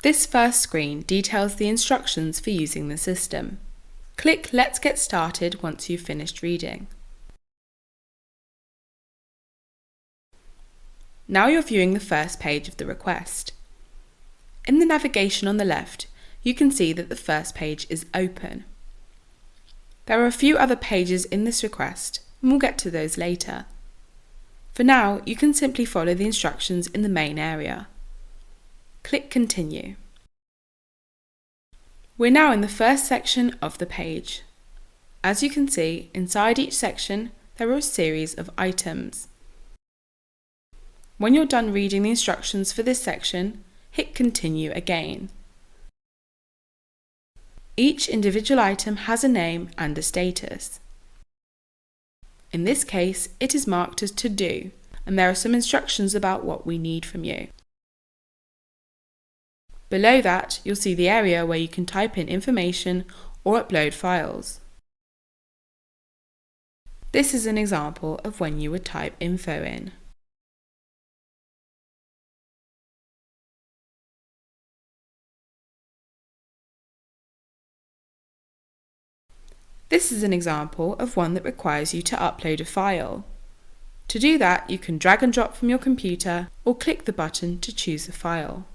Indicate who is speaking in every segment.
Speaker 1: This first screen details the instructions for using the system. Click Let's Get Started once you've finished reading. Now you're viewing the first page of the request. In the navigation on the left, you can see that the first page is open. There are a few other pages in this request, and we'll get to those later. For now, you can simply follow the instructions in the main area. Click Continue. We're now in the first section of the page. As you can see, inside each section, there are a series of items. When you're done reading the instructions for this section, hit Continue again. Each individual item has a name and a status. In this case, it is marked as To Do, and there are some instructions about what we need from you. Below that, you'll see the area where you can type in information or upload files. This is an example of when you would type info in. This is an example of one that requires you to upload a file. To do that, you can drag and drop from your computer or click the button to choose a file.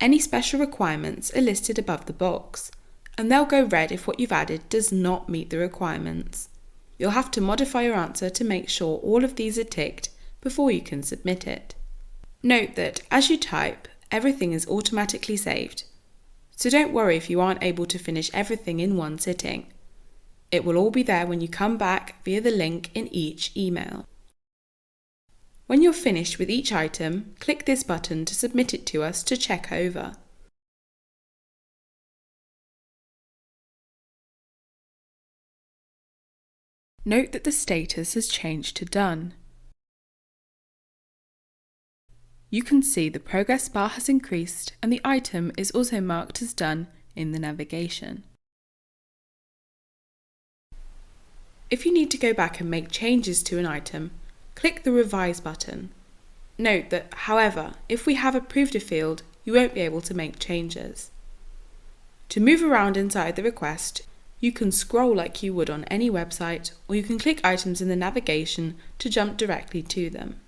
Speaker 1: Any special requirements are listed above the box, and they'll go red if what you've added does not meet the requirements. You'll have to modify your answer to make sure all of these are ticked before you can submit it. Note that as you type, everything is automatically saved. So don't worry if you aren't able to finish everything in one sitting. It will all be there when you come back via the link in each email. When you're finished with each item, click this button to submit it to us to check over. Note that the status has changed to Done. You can see the progress bar has increased and the item is also marked as done in the navigation. If you need to go back and make changes to an item, click the Revise button. Note that, however, if we have approved a field, you won't be able to make changes. To move around inside the request, you can scroll like you would on any website, or you can click items in the navigation to jump directly to them.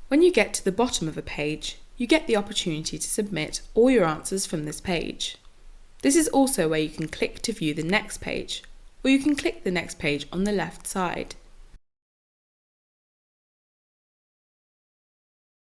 Speaker 1: When you get to the bottom of a page, you get the opportunity to submit all your answers from this page. This is also where you can click to view the next page, or you can click the next page on the left side.